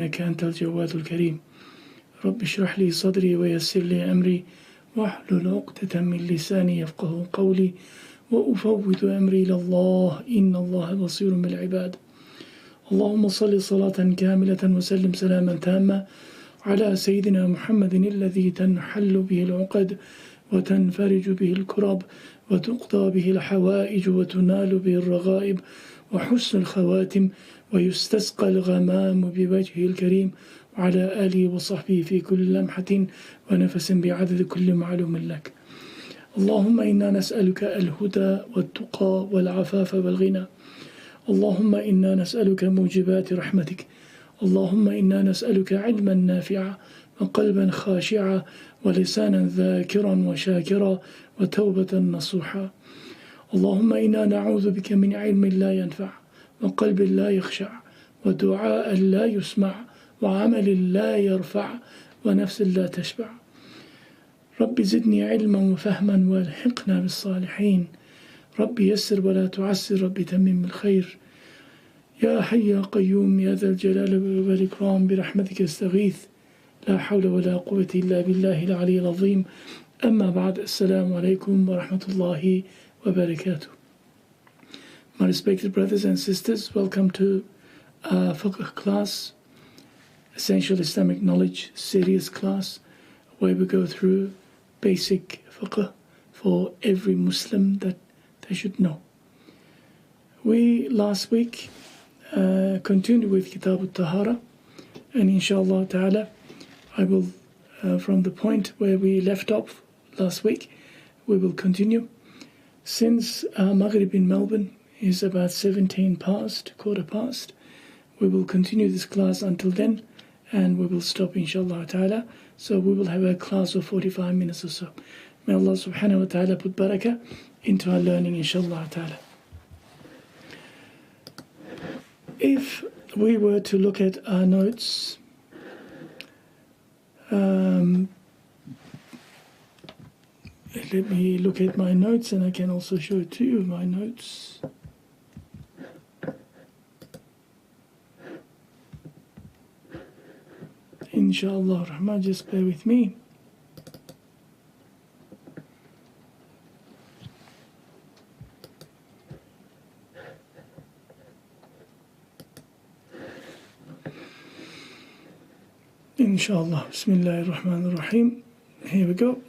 إنك أنت الجواد الكريم رب اشرح لي صدري ويسر لي أمري واحلل عقدة من لساني يفقه قولي وأفوض أمري إلى الله إن الله بصير بالعباد. اللهم صل صلاة كاملة وسلم سلاما تاما على سيدنا محمد الذي تنحل به العقد وتنفرج به الكرب وتقضى به الحوائج وتنال به الرغائب وحسن الخواتم ويستسقى الغمام بوجهه الكريم وعلى آله وصحبه في كل لمحة ونفس بعدد كل معلوم لك. اللهم إنا نسألك الهدى والتقى والعفاف والغنى. اللهم إنا نسألك موجبات رحمتك. اللهم إنا نسألك علما نافعا وقلبا خاشعا ولسانا ذاكرا وشاكرا وتوبة نصوحا. اللهم إنا نعوذ بك من علم لا ينفع وقلب لا يخشع ودعاء لا يسمع وعمل لا يرفع ونفس لا تشبع. رب زدني علما وفهما والحقنا بالصالحين. رب يسر ولا تعسر. رب تمم الخير. يا حي يا قيوم يا ذا الجلال والإكرام برحمتك استغيث لا حول ولا قوة إلا بالله العلي العظيم. أما بعد. السلام عليكم ورحمة الله وبركاته. My respected brothers and sisters, welcome to our fiqh class, Essential Islamic Knowledge series class, where we go through basic fiqh for every Muslim that they should know. We last week continued with Kitab al-Tahara, and inshallah ta'ala I will, from the point where we left off last week, we will continue. Since Maghrib in Melbourne is about 17 past, quarter past, we will continue this class until then, and we will stop inshallah ta'ala. So we will have a class of 45 minutes or so. May Allah subhanahu wa ta'ala put barakah into our learning inshallah ta'ala. If we were to look at our notes, let me look at my notes, and I can also show it to you, my notes. Inshallah Rahman, just bear with me. Inshallah, Bismillahir Rahmanir Rahim. Here we go.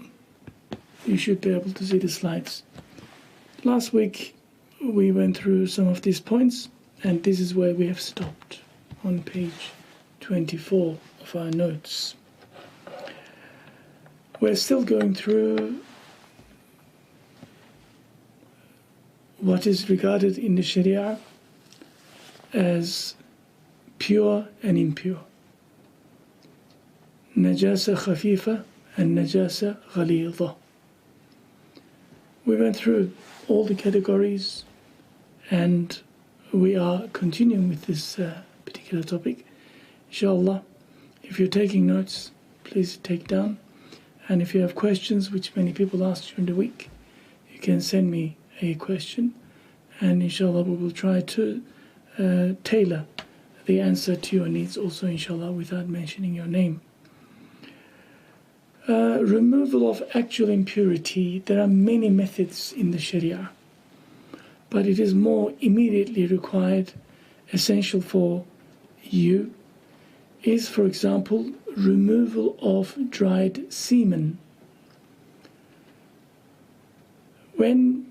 You should be able to see the slides. Last week we went through some of these points, and this is where we have stopped, on page 24 of our notes. We're still going through what is regarded in the Sharia as pure and impure. Najasa khafifa and najasa ghalidha. We went through all the categories, and we are continuing with this particular topic. Inshallah, if you're taking notes, please take down. And if you have questions, which many people ask during the week, you can send me a question, and inshallah we will try to tailor the answer to your needs also, inshallah, without mentioning your name. Removal of actual impurity. There are many methods in the Sharia, but it is more immediately required, essential for you, is, for example, removal of dried semen. When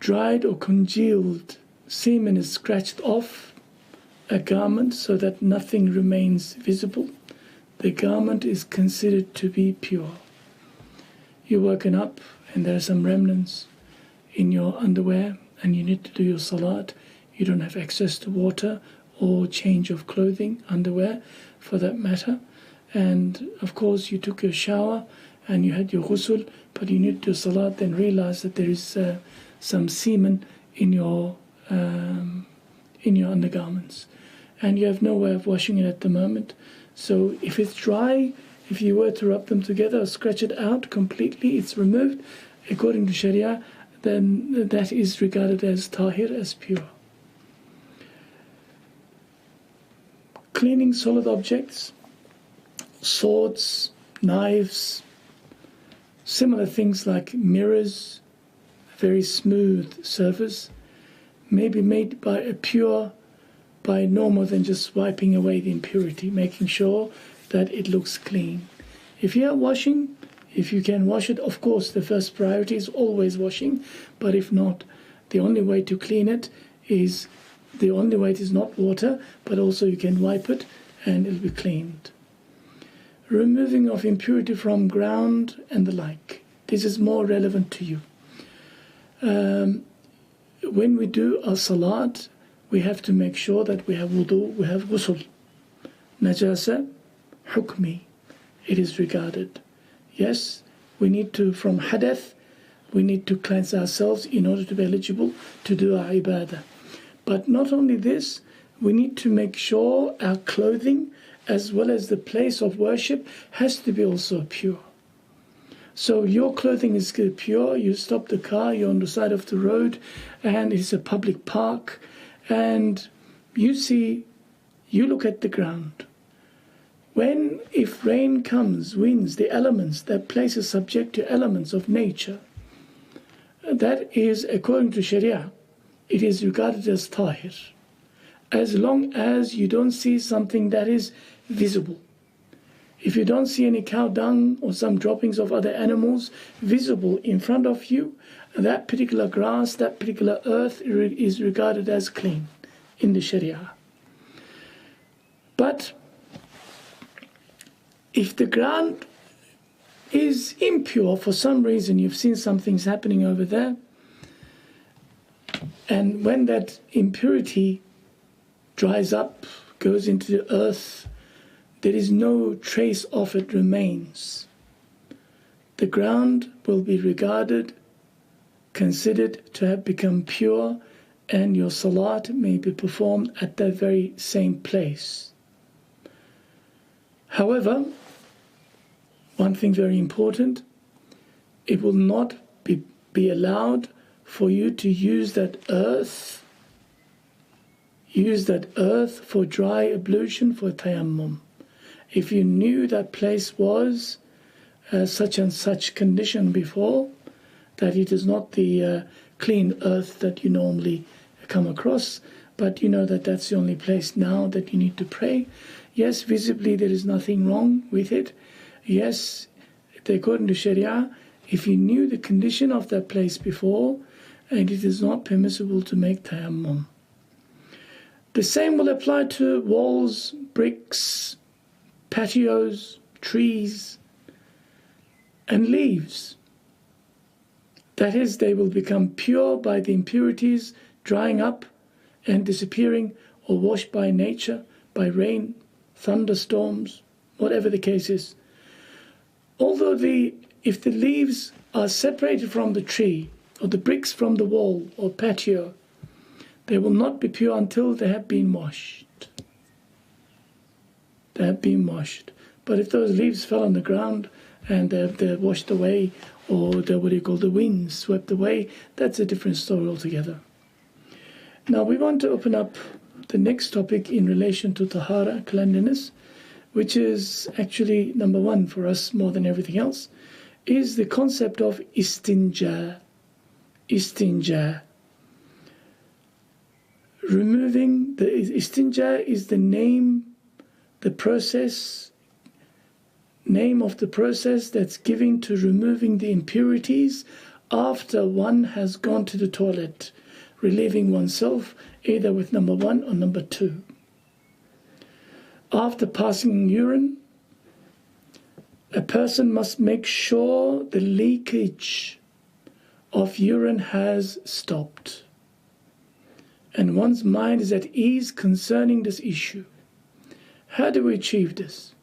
dried or congealed semen is scratched off a garment so that nothing remains visible, the garment is considered to be pure. You're woken up and there are some remnants in your underwear and you need to do your salat. You don't have access to water or change of clothing, underwear for that matter. And of course you took your shower and you had your ghusl, but you need to do salat, then realize that there is some semen in your undergarments. And you have no way of washing it at the moment. So if it's dry, if you were to rub them together or scratch it out completely, it's removed. According to Sharia, then that is regarded as tahir, as pure. cleaning solid objects, swords, knives, similar things like mirrors, a very smooth surface, may be made by no more than just wiping away the impurity, making sure that it looks clean. If you are washing, if you can wash it, of course the first priority is always washing, but if not, the only way to clean it is not water, but also you can wipe it and it'll be cleaned. Removing of impurity from ground and the like. This is more relevant to you. When we do our salat, we have to make sure that we have wudu, we have ghusl. Najasa, hukmi, it is regarded. Yes, we need to, from hadath, we need to cleanse ourselves in order to be eligible to do our ibadah. But not only this, we need to make sure our clothing as well as the place of worship has to be also pure. So your clothing is pure, you stop the car, you're on the side of the road and it's a public park and you look at the ground. If rain comes, winds, the elements, that place is subject to elements of nature. That is, according to Sharia, it is regarded as tahir, as long as you don't see something that is visible. If you don't see any cow dung or some droppings of other animals visible in front of you, that particular grass, that particular earth is regarded as clean in the Sharia. But if the ground is impure for some reason, you've seen some things happening over there, and when that impurity dries up, goes into the earth, there is no trace of it remains. The ground will be considered to have become pure, and your salat may be performed at that very same place. However, one thing very important, it will not be allowed for you to use that earth for dry ablution for tayammum. If you knew that place was such and such condition before, that it is not the clean earth that you normally come across, but you know that that's the only place now that you need to pray. Yes, visibly there is nothing wrong with it. Yes, according to Sharia, if you knew the condition of that place before, and it is not permissible to make tayammum. The same will apply to walls, bricks, patios, trees, and leaves. That is, they will become pure by the impurities drying up and disappearing, or washed by nature, by rain, thunderstorms, whatever the case is. Although if the leaves are separated from the tree, or the bricks from the wall or patio, they will not be pure until they have been washed. They have been washed. But if those leaves fell on the ground and they're washed away, or the wind swept away, that's a different story altogether. Now we want to open up the next topic in relation to tahara, cleanliness, which is actually number one for us more than everything else, is the concept of istinja. Istinja. Removing the istinja is the name of the process that's given to removing the impurities after one has gone to the toilet, relieving oneself either with number one or number two. After passing urine, a person must make sure the leakage of urine has stopped, and one's mind is at ease concerning this issue. How do we achieve this?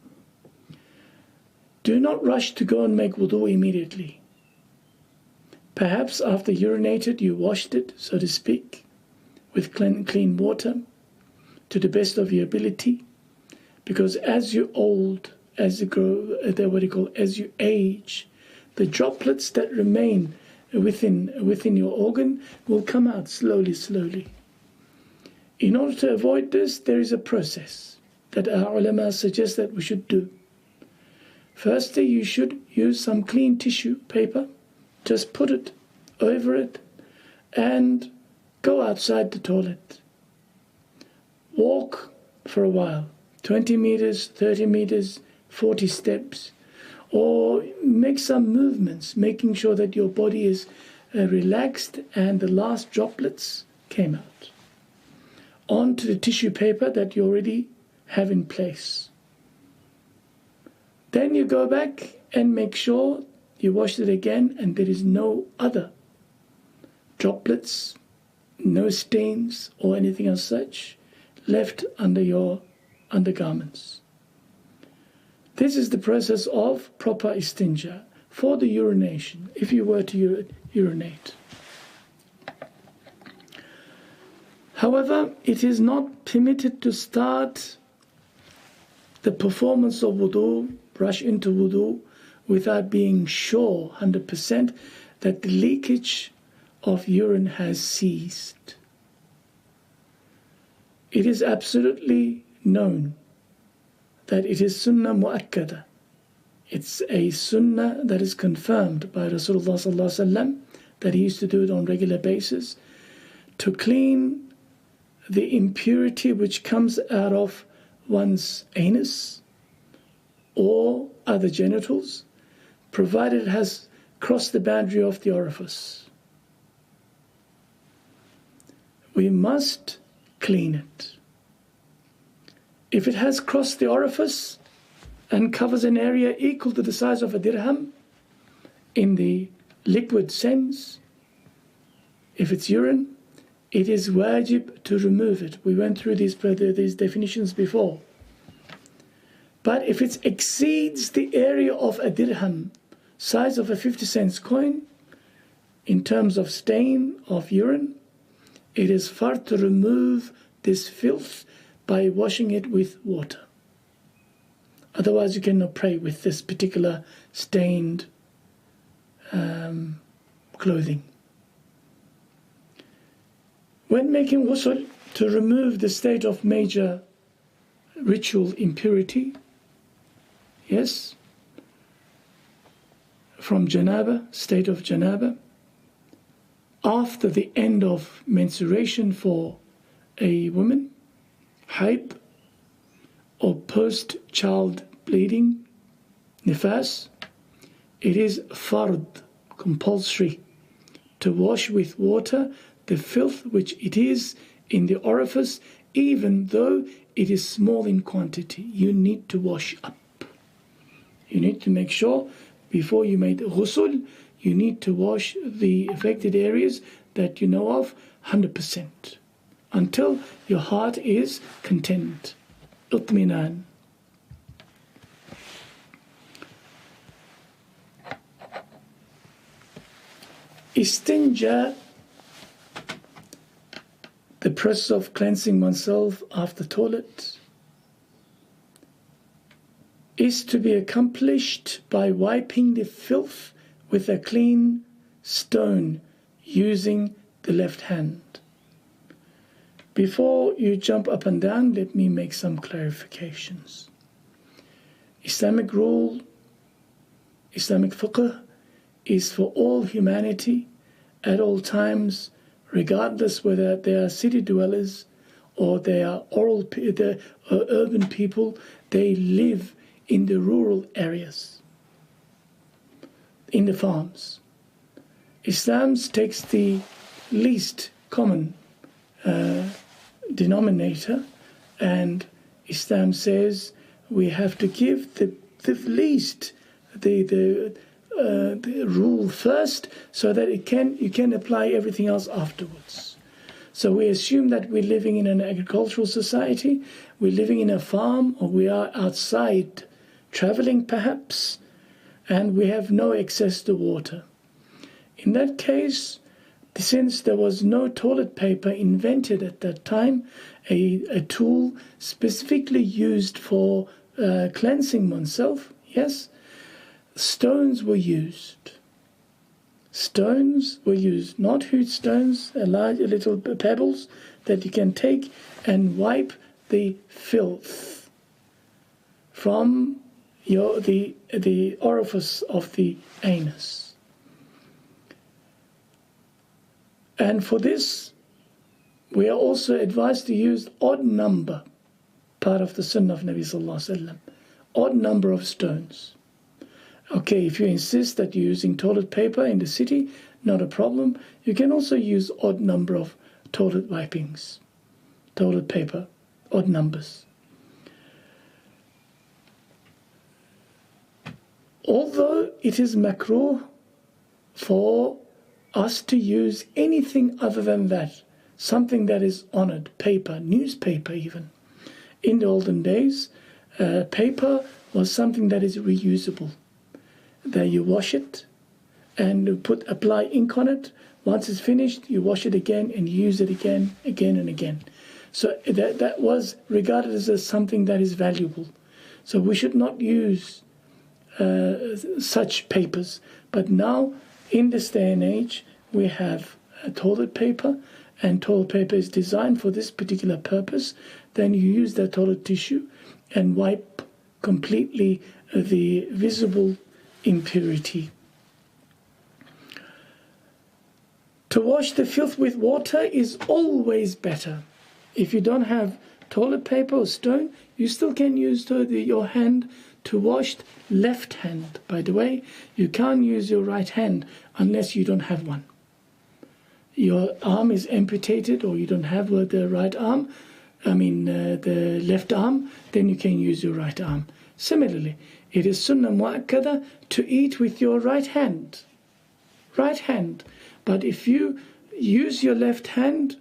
Do not rush to go and make wudu immediately. Perhaps after urinated you washed it, so to speak, with clean water to the best of your ability, because as you age, the droplets that remain within your organ will come out slowly. In order to avoid this, there is a process. that our ulama suggest that we should do. Firstly, you should use some clean tissue paper, just put it over it and go outside the toilet. Walk for a while, 20 meters, 30 meters, 40 steps, or make some movements, making sure that your body is relaxed and the last droplets came out onto the tissue paper that you already have in place. Then you go back and make sure you wash it again and there is no other droplets, no stains or anything as such left under your undergarments. This is the process of proper istinja for the urination, if you were to urinate. However, it is not permitted to start the performance of wudu, rush into wudu, without being sure 100% that the leakage of urine has ceased. It is absolutely known that it is sunnah mu'akkada. It's a sunnah that is confirmed by Rasulullah sallallahu alaihi wasallam, that he used to do it on a regular basis, to clean the impurity which comes out of one's anus or other genitals, provided it has crossed the boundary of the orifice. We must clean it. If it has crossed the orifice and covers an area equal to the size of a dirham in the liquid sense, if it's urine, it is wajib to remove it. We went through these definitions before. But if it exceeds the area of a dirham, size of a 50-cent coin, in terms of stain of urine, it is fard to remove this filth by washing it with water. Otherwise you cannot pray with this particular stained clothing. When making ghusl, to remove the state of major ritual impurity, yes, from janaba, state of janaba, after the end of menstruation for a woman, haid, or post-child bleeding, nifas, it is fard, compulsory, to wash with water the filth which it is in the orifice, even though it is small in quantity. You need to wash up. You need to make sure before you make ghusl, you need to wash the affected areas that you know of 100% until your heart is content. Utminan. Istinja, the process of cleansing oneself after toilet, is to be accomplished by wiping the filth with a clean stone using the left hand. Before you jump up and down, let me make some clarifications. Islamic rule, Islamic fiqh is for all humanity at all times, regardless whether they are city dwellers or they are urban people. They live in the rural areas, in the farms. Islam takes the least common denominator, and Islam says we have to give the least, the rule first, so that you can apply everything else afterwards. So we assume that we're living in an agricultural society, we're living in a farm, or we are outside traveling perhaps, and we have no access to water. In that case, since there was no toilet paper invented at that time, a tool specifically used for cleansing oneself, yes, stones were used. Stones were used, not huge stones, little pebbles that you can take and wipe the filth from the orifice of the anus. And for this, we are also advised to use odd number, part of the sunnah of Nabi Sallallahu Alaihi Wasallam, odd number of stones. Okay, if you insist that you're using toilet paper in the city, not a problem. You can also use odd number of toilet wipings, toilet paper, odd numbers. Although it is makruh for us to use anything other than that, something that is honored, paper, newspaper even. In the olden days, paper was something that is reusable. That you wash it and apply ink on it. Once it's finished, you wash it again and use it again and again. So that was regarded as something that is valuable. So we should not use such papers. But now, in this day and age, we have toilet paper, and toilet paper is designed for this particular purpose. Then you use that toilet tissue and wipe completely the visible impurity. To wash the filth with water is always better. If you don't have toilet paper or stone, you still can use your hand to wash. Left hand, by the way, you can't use your right hand unless you don't have one. Your arm is amputated or you don't have the right arm, the left arm, then you can use your right arm. Similarly, it is sunnah mu'akkada to eat with your right hand. Right hand. But if you use your left hand,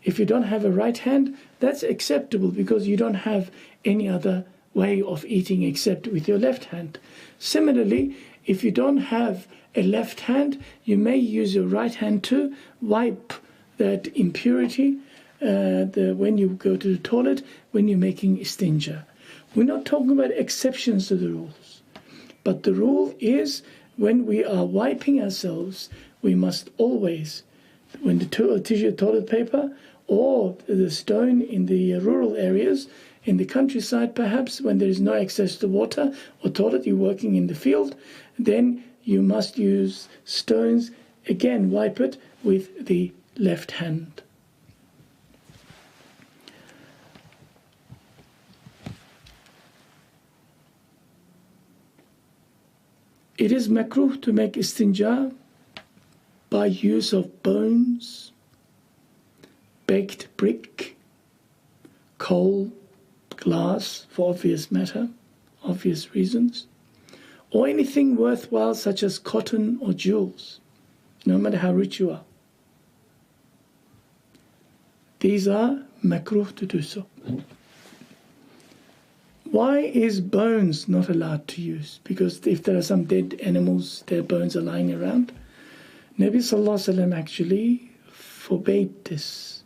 if you don't have a right hand, that's acceptable because you don't have any other way of eating except with your left hand. Similarly, if you don't have a left hand, you may use your right hand to wipe that impurity when you go to the toilet, when you're making istinja. We're not talking about exceptions to the rules. But the rule is when we are wiping ourselves, we must always, when the tissue toilet paper or the stone in the rural areas, in the countryside perhaps, when there is no access to water or toilet, you're working in the field, then you must use stones, again wipe it with the left hand. It is makruh to make istinja by use of bones, baked brick, coal, glass, for obvious reasons, or anything worthwhile such as cotton or jewels, no matter how rich you are. These are makruh to do so. Why is bones not allowed to use? Because if there are some dead animals, their bones are lying around. Nabi Sallallahu Alaihi Wasallam actually forbade this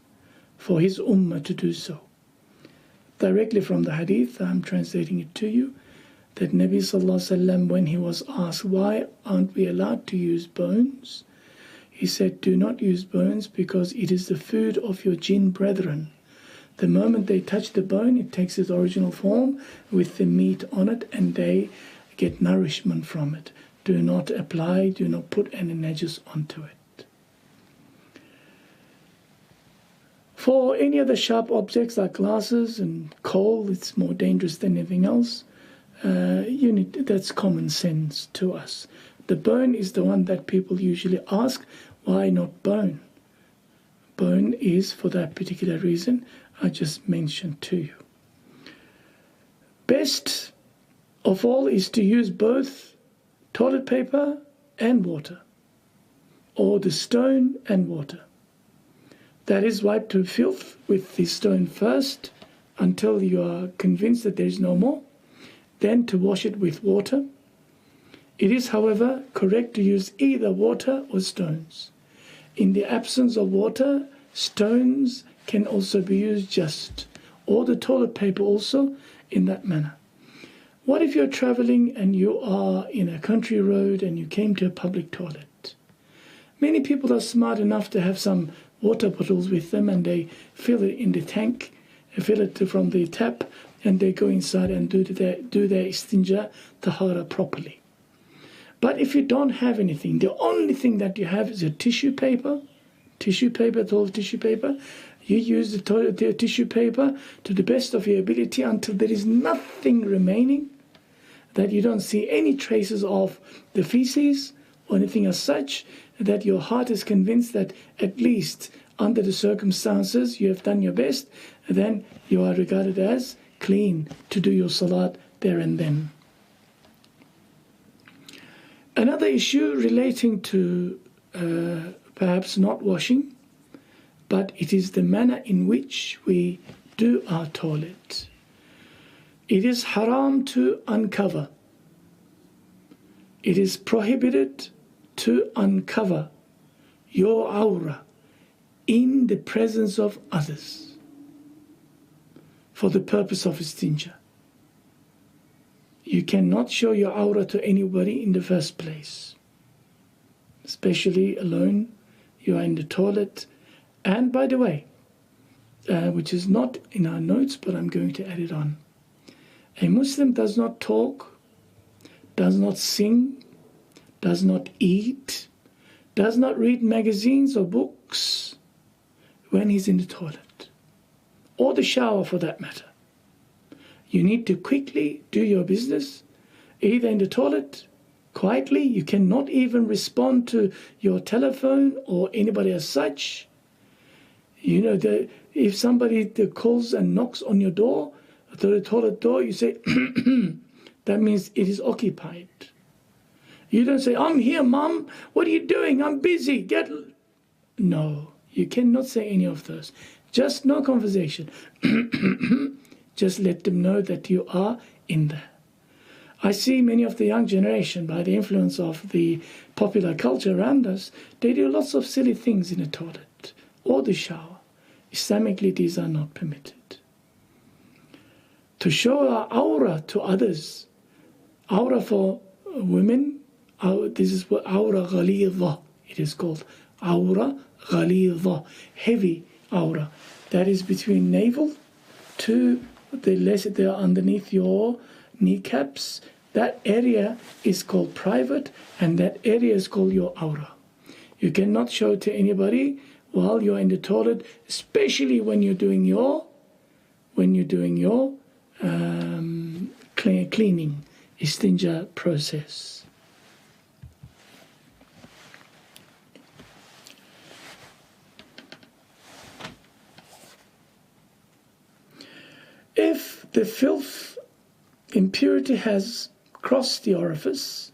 for his ummah to do so. Directly from the hadith, I'm translating it to you, that Nabi Sallallahu Alaihi Wasallam, when he was asked, why aren't we allowed to use bones? He said, do not use bones because it is the food of your jinn brethren. The moment they touch the bone, it takes its original form with the meat on it and they get nourishment from it. Do not apply, do not put any najis onto it. For any other sharp objects like glasses and coal, it's more dangerous than anything else. That's common sense to us. The bone is the one that people usually ask, why not bone? Bone is for that particular reason I just mentioned to you. Best of all is to use both toilet paper and water, or the stone and water. That is, wipe the filth with the stone first until you are convinced that there is no more, then to wash it with water. It is, however, correct to use either water or stones. In the absence of water, stones can also be used or the toilet paper also in that manner. What if you're traveling and you are in a country road and you came to a public toilet? Many people are smart enough to have some water bottles with them and they fill it in the tank, fill it from the tap and they go inside and do their istinja tahara properly. But if you don't have anything, the only thing that you have is a tissue paper, toilet tissue paper. You use the tissue paper to the best of your ability until there is nothing remaining, that you don't see any traces of the feces or anything as such, that your heart is convinced that at least under the circumstances you have done your best, then you are regarded as clean to do your salat there and then. Another issue relating to perhaps not washing, but it is the manner in which we do our toilet. It is haram to uncover. It is prohibited to uncover your awrah in the presence of others for the purpose of istinja. You cannot show your awrah to anybody in the first place, especially alone. You are in the toilet. And by the way, which is not in our notes, but I'm going to add it on. A Muslim does not talk, does not sing, does not eat, does not read magazines or books when he's in the toilet, or the shower for that matter. You need to quickly do your business, either in the toilet, quietly. You cannot even respond to your telephone or anybody as such. You know, if somebody calls and knocks on your door, the toilet door, you say, that means it is occupied. You don't say, I'm here, Mum. What are you doing? I'm busy. No, you cannot say any of those. Just no conversation. Just let them know that you are in there. I see many of the young generation, by the influence of the popular culture around us, they do lots of silly things in the toilet or the shower. Islamically, these are not permitted. To show our awrah to others, awrah for women, this is what awrah ghalidha, it is called. Awrah ghalidha, heavy awrah. That is between navel to the underneath your kneecaps. That area is called private, and that area is called your awrah. You cannot show it to anybody while you're in the toilet, especially when you're doing your cleaning istinja process. If the filth, impurity has crossed the orifice,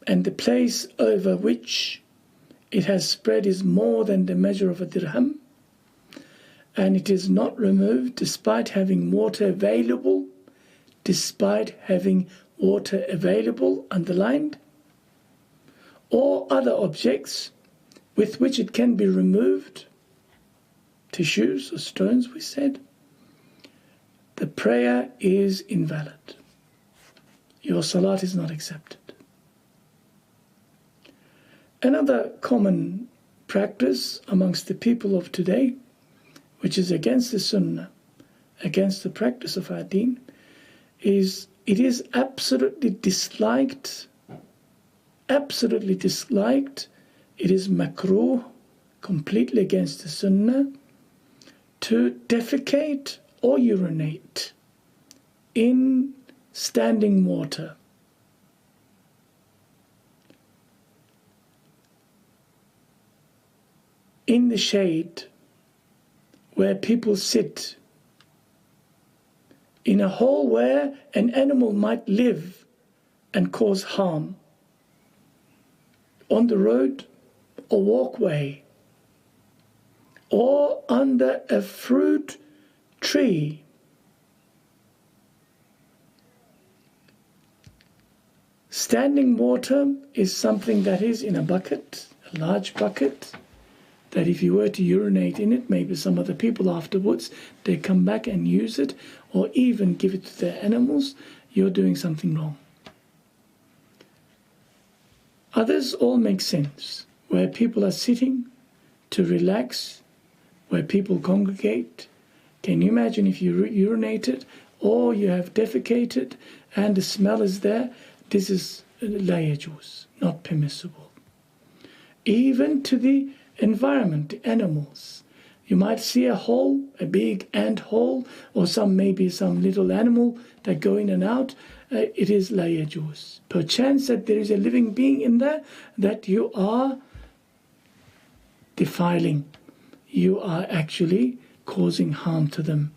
and the place over which it has spread is more than the measure of a dirham, and it is not removed despite having water available, underlined, or other objects with which it can be removed, tissues or stones, we said, the prayer is invalid. Your salat is not accepted. Another common practice amongst the people of today, which is against the sunnah, against the practice of our deen, is it is absolutely disliked, it is makruh, completely against the sunnah, to defecate or urinate in standing water. In the shade, where people sit, in a hole where an animal might live and cause harm, on the road or walkway, or under a fruit tree. Standing water is something that is in a bucket, a large bucket, that if you were to urinate in it, maybe some other people afterwards, they come back and use it, or even give it to their animals, you're doing something wrong. Others all make sense, where people are sitting to relax, where people congregate, Can you imagine if you urinated or you have defecated and the smell is there? This is la yajuz, not permissible. Even to the environment, the animals. You might see a hole, a big ant hole, or maybe some little animal that go in and out. It is la yajuz. Perchance that there is a living being in there that you are defiling. You are actually causing harm to them.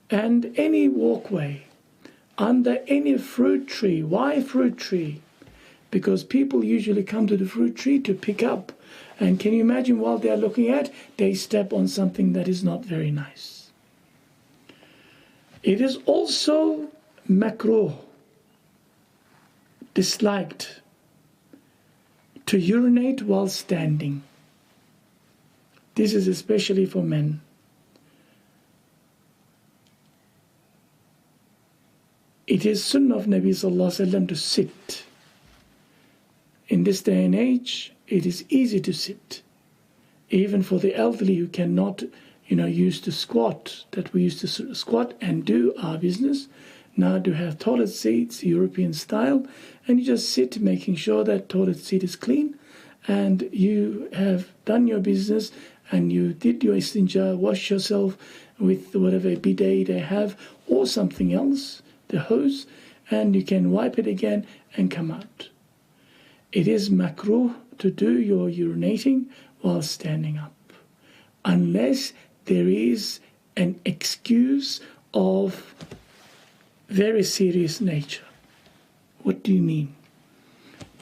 And any walkway, under any fruit tree. Why fruit tree? Because people usually come to the fruit tree to pick up. And can you imagine while they are looking at, they step on something that is not very nice. It is also makruh, disliked, to urinate while standing. This is especially for men. It is sunnah of Nabi Sallallahu Alaihi Wasallam to sit. In this day and age, it is easy to sit. Even for the elderly who cannot, used to squat, that we used to squat and do our business, now do have toilet seats, European style, and you just sit making sure that toilet seat is clean, and you have done your business, and you did your istinja, wash yourself with whatever bidet they have, or something else, the hose, and you can wipe it again and come out. It is makruh to do your urinating while standing up, unless there is an excuse of very serious nature. What do you mean?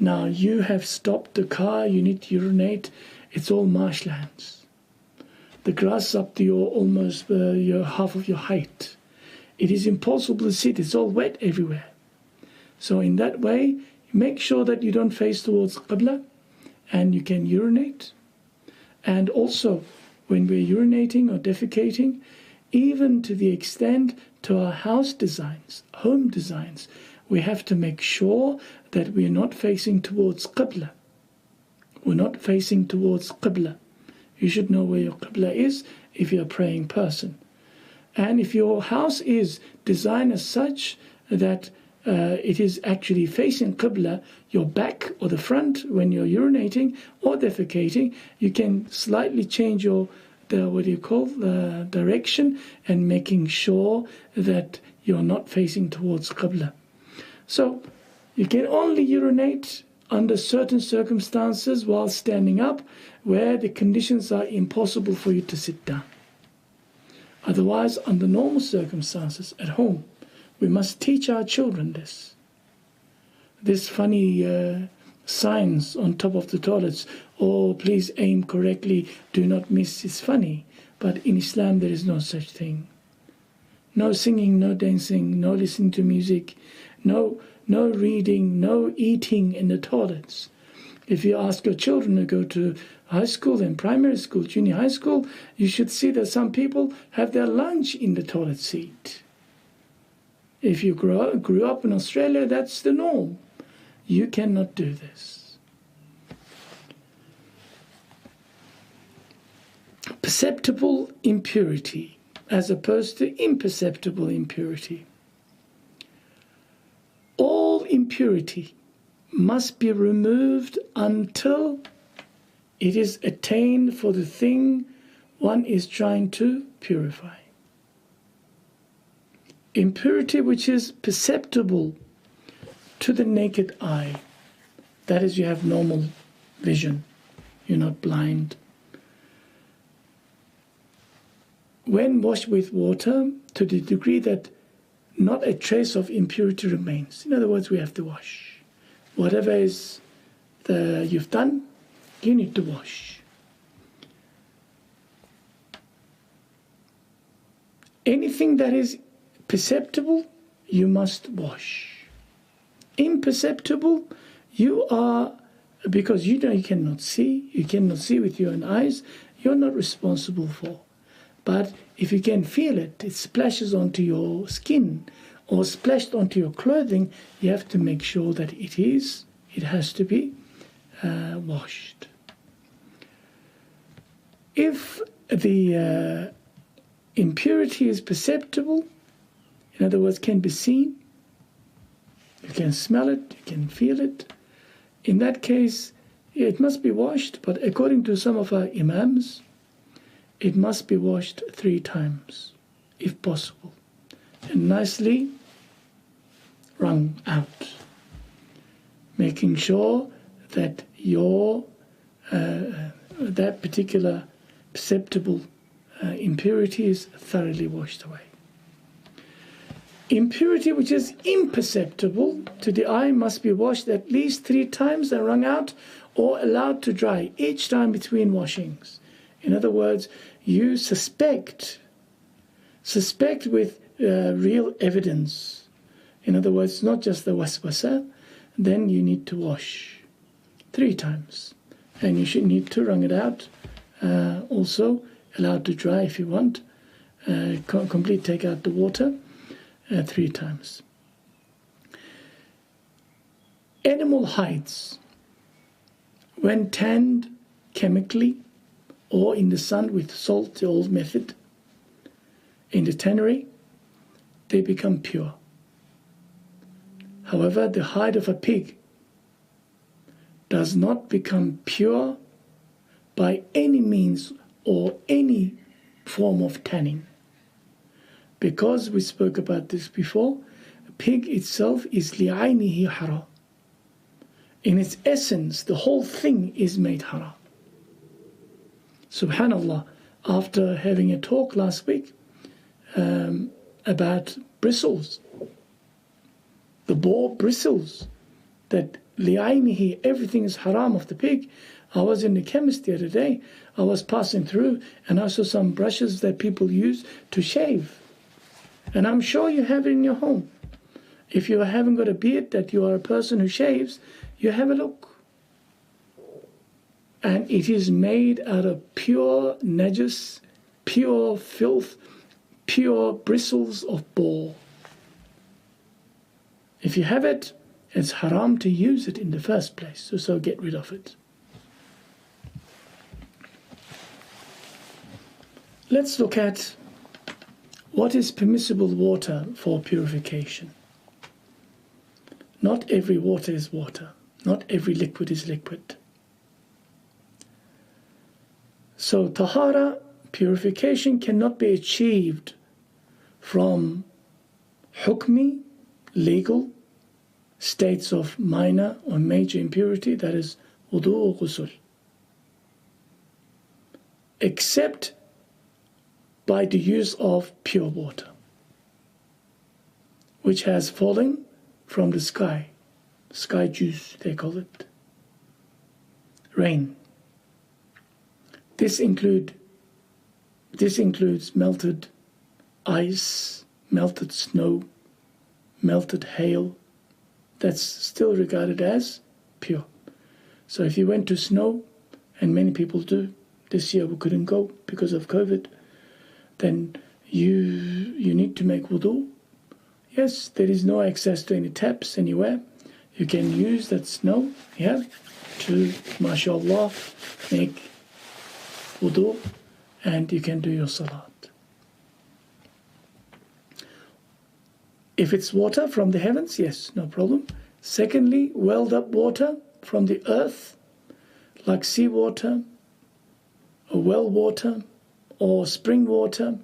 Now you have stopped the car, you need to urinate, it's all marshlands. The grass up to almost your half of your height. It is impossible to sit, it's all wet everywhere. So in that way, make sure that you don't face towards Qibla and you can urinate. And also, when we're urinating or defecating, even to the extent to our house designs, home designs, we have to make sure that we're not facing towards Qibla. We're not facing towards Qibla. You should know where your Qibla is if you're a praying person. And if your house is designed as such that it is actually facing Qibla, your back or the front when you're urinating or defecating, you can slightly change your direction and making sure that you're not facing towards Qibla. So you can only urinate under certain circumstances while standing up where the conditions are impossible for you to sit down. Otherwise, under normal circumstances at home, we must teach our children this. This funny signs on top of the toilets, oh, please aim correctly, do not miss, is funny. But in Islam there is no such thing. No singing, no dancing, no listening to music, no reading, no eating in the toilets. If you ask your children to go to high school and primary school, junior high school, you should see that some people have their lunch in the toilet seat. If you grew up in Australia, that's the norm. You cannot do this. Perceptible impurity as opposed to imperceptible impurity. All impurity must be removed until it is attained for the thing one is trying to purify. Impurity which is perceptible to the naked eye, that is, you have normal vision, you're not blind. When washed with water, to the degree that not a trace of impurity remains. In other words, we have to wash. Whatever is you've done, you need to wash. Anything that is perceptible, you must wash. Imperceptible, you are, because you cannot see with your own eyes, you're not responsible for. But if you can feel it, it splashes onto your skin or splashed onto your clothing, you have to make sure that it has to be washed. If the impurity is perceptible, in other words, can be seen, you can smell it, you can feel it, in that case, it must be washed, but according to some of our imams, it must be washed 3 times, if possible, and nicely wrung out, making sure that your that particular perceptible impurity is thoroughly washed away. Impurity which is imperceptible to the eye must be washed at least 3 times and wrung out, or allowed to dry each time between washings. In other words, you suspect with real evidence. In other words, not just the waswasa, then you need to wash 3 times. And you should need to wrung it out, also allowed to dry if you want, complete take out the water 3 times. Animal hides, when tanned chemically or in the sun with salt, the old method, in the tannery, they become pure. However, the hide of a pig does not become pure by any means or any form of tanning. Because we spoke about this before, a pig itself is li'aynihi haram. In its essence, the whole thing is made haram. Subhanallah, after having a talk last week about bristles, the boar bristles, that li'aynihi, everything is haram of the pig. I was in the chemist the other day, I was passing through and I saw some brushes that people use to shave. And I'm sure you have it in your home. If you haven't got a beard, that you are a person who shaves, you have a look. And it is made out of pure najas, pure filth, pure bristles of boar. If you have it, it's haram to use it in the first place, so get rid of it. Let's look at what is permissible water for purification. Not every water is water. Not every liquid is liquid. So tahara, purification, cannot be achieved from hukmi, legal, states of minor or major impurity, that is wudu or ghusl, except by the use of pure water, which has fallen from the sky juice, they call it, rain. This includes melted ice, melted snow, melted hail. That's still regarded as pure. So if you went to snow, and many people do, this year we couldn't go because of COVID, then you need to make wudu. Yes, there is no access to any taps anywhere. You can use that snow, to, mashallah, make wudu, and you can do your salat. If it's water from the heavens, yes, no problem. Secondly, welled up water from the earth, like seawater, or well water, or spring water.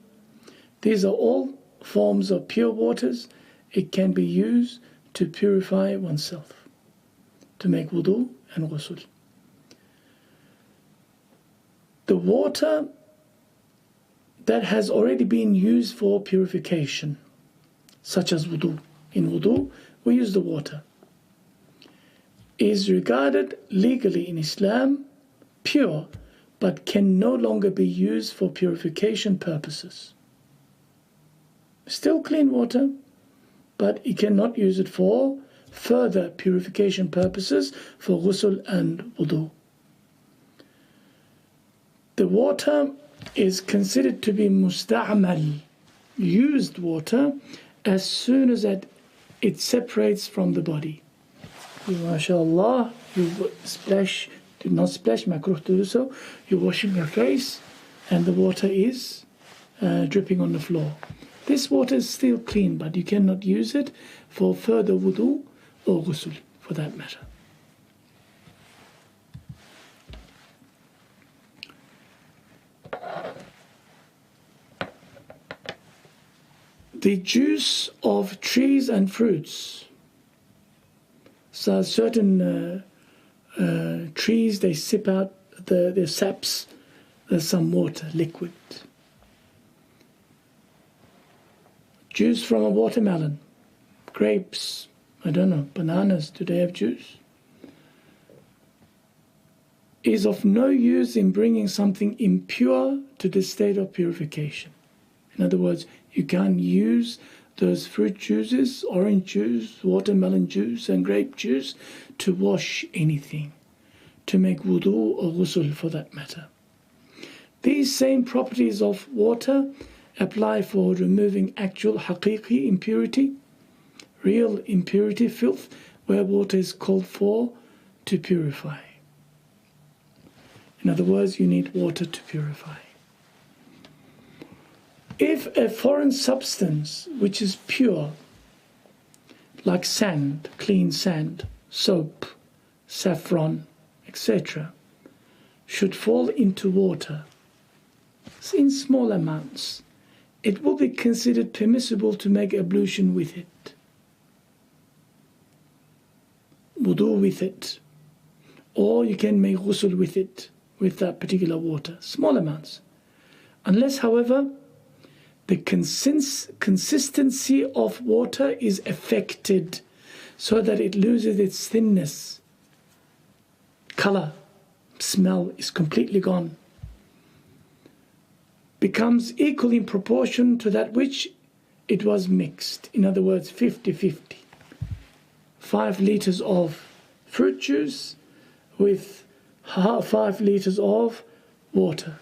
These are all forms of pure waters. It can be used to purify oneself, to make wudu and ghusl. The water that has already been used for purification, such as wudu. In wudu, we use the water, is regarded legally in Islam pure, but can no longer be used for purification purposes. Still clean water, but you cannot use it for further purification purposes, for ghusl and wudu. The water is considered to be musta'mal, used water, as soon as it separates from the body. MashaAllah, you splash, do not splash, makruh to do so. You're washing your face and the water is dripping on the floor. This water is still clean, but you cannot use it for further wudu or ghusl, for that matter. The juice of trees and fruits. So certain trees, they sip out their saps, there's some water, liquid. Juice from a watermelon, grapes, I don't know, bananas, do they have juice? Is of no use in bringing something impure to the state of purification. In other words, you can't use those fruit juices, orange juice, watermelon juice, and grape juice to wash anything, to make wudu or ghusl for that matter. These same properties of water apply for removing actual haqiqi impurity, real impurity, filth, where water is called for to purify. In other words, you need water to purify. If a foreign substance which is pure, like sand, clean sand, soap, saffron, etc., should fall into water in small amounts, it will be considered permissible to make ablution with it, wudu with it, or you can make ghusl with it, with that particular water, small amounts. Unless, however, the consistency of water is affected so that it loses its thinness, color, smell is completely gone, becomes equal in proportion to that which it was mixed. In other words, 50-50. 5 liters of fruit juice with 5 liters of water.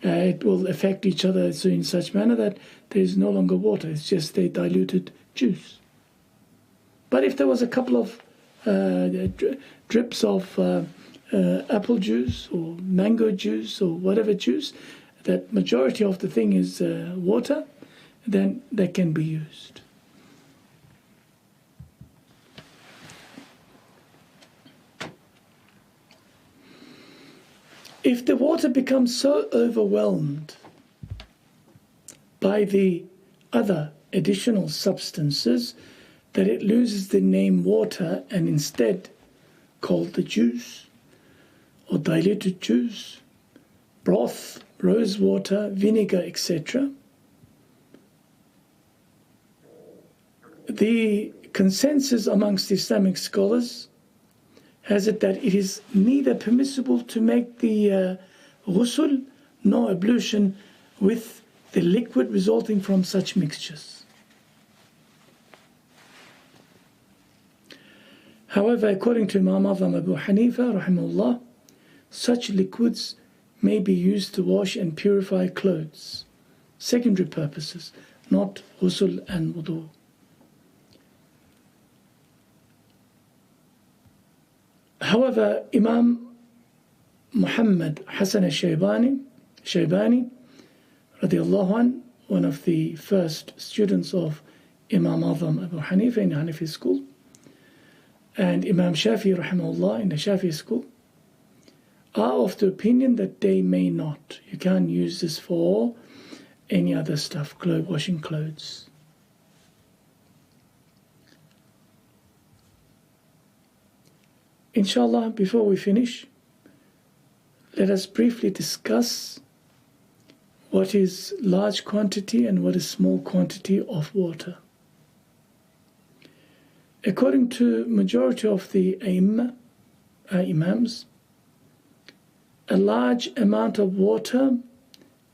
It will affect each other in such manner that there is no longer water, it's just a diluted juice. But if there was a couple of drips of apple juice or mango juice or whatever juice, that majority of the thing is water, then that can be used. If the water becomes so overwhelmed by the other additional substances that it loses the name water and instead called the juice or diluted juice, broth, rose water, vinegar, etc., the consensus amongst Islamic scholars has it that it is neither permissible to make the ghusl nor ablution with the liquid resulting from such mixtures. However, according to Imam Azam Abu Hanifa, rahimahullah, such liquids may be used to wash and purify clothes, secondary purposes, not ghusl and wudu. However, Imam Muhammad Hassan al-Shaybani, radiallahu anh, one of the first students of Imam Azam Abu Hanifa in the Hanafi school, and Imam Shafi rahimahullah in the Shafi school, are of the opinion that they may not. You can't use this for any other stuff, washing clothes. Inshallah, before we finish, let us briefly discuss what is large quantity and what is small quantity of water. According to majority of the imams, a large amount of water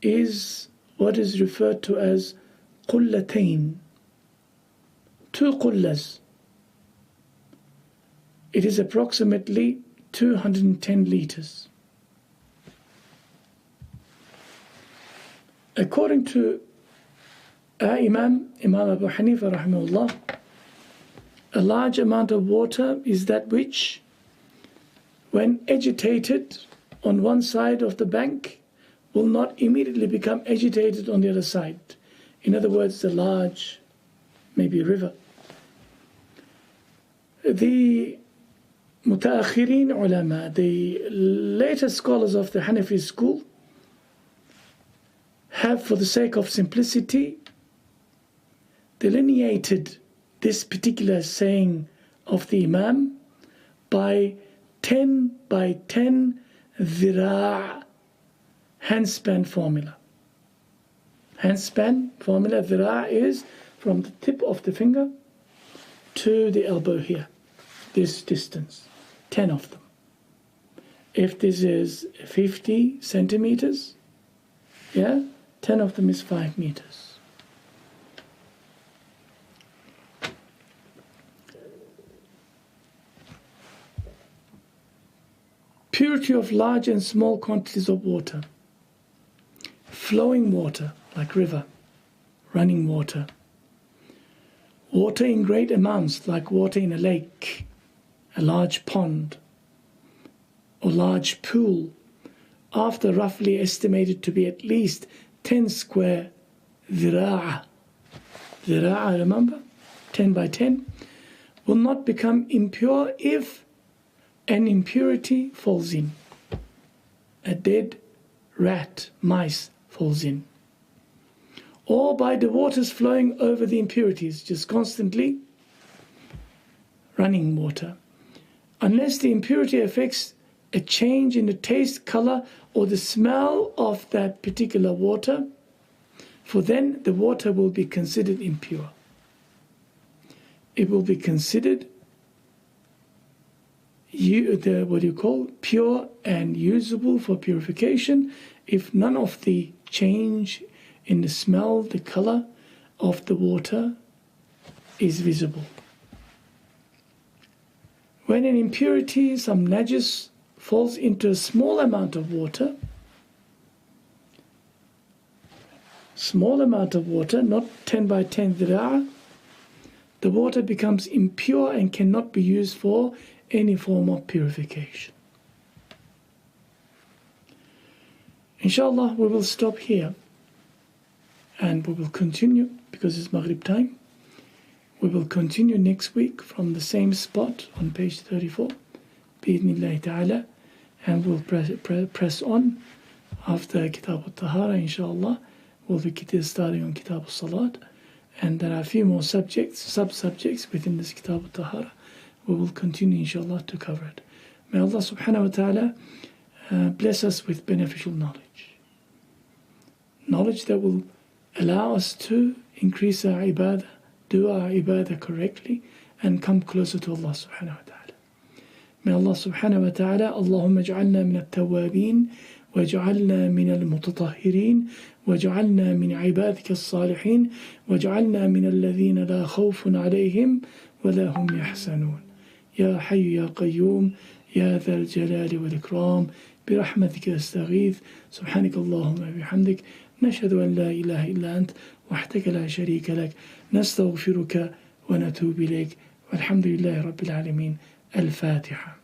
is what is referred to as qullatayn, 2 qullas. It is approximately 210 liters. According to Imam Abu Hanifa rahimahullah, a large amount of water is that which, when agitated on one side of the bank, will not immediately become agitated on the other side. In other words, the large, maybe river. The mutaakhirin ulama, the later scholars of the Hanafi school, have, for the sake of simplicity, delineated this particular saying of the Imam by 10 by 10 dhira' handspan formula. Handspan formula, dhira' is from the tip of the finger to the elbow here, this distance, 10 of them. If this is 50 centimeters, 10 of them is 5 meters. Purity of large and small quantities of water. Flowing water, like river, running water. Water in great amounts, like water in a lake, a large pond, or large pool, after roughly estimated to be at least 10 square dhira'a. Dhira'a, remember? 10 by 10, will not become impure if an impurity falls in. A dead rat, mice, falls in. Or by the waters flowing over the impurities, just constantly running water. Unless the impurity affects a change in the taste, color, or the smell of that particular water, for then the water will be considered impure. It will be considered pure and usable for purification if none of the change in the smell, the color of the water is visible. When an impurity, some najis, falls into a small amount of water, not 10 by 10 dhira', the water becomes impure and cannot be used for any form of purification. Inshallah, we will stop here and we will continue, because it's Maghrib time. We will continue next week from the same spot on page 34, bi'idhnillahi ta'ala, and we'll press on after Kitab al-Tahara, inshallah. We'll be starting on Kitab al-Salat, and there are a few more sub-subjects within this Kitab al-Tahara. We will continue, inshallah, to cover it. May Allah subhanahu wa ta'ala bless us with beneficial knowledge. Knowledge that will allow us to increase our ibadah, do our ibadah correctly, and come closer to Allah subhanahu wa ta'ala. May Allah subhanahu wa ta'ala, Allahumma ja'alna min al-tawwabin, وجعلنا من المتطهرين وجعلنا من عبادك الصالحين وجعلنا من الذين لا خوف عليهم ولا هم يحزنون يا حي يا قيوم يا ذا الجلال والإكرام برحمتك أستغيث سبحانك اللهم وبحمدك نشهد أن لا إله إلا أنت وحدك لا شريك لك نستغفرك ونتوب إليك والحمد لله رب العالمين. الفاتحة.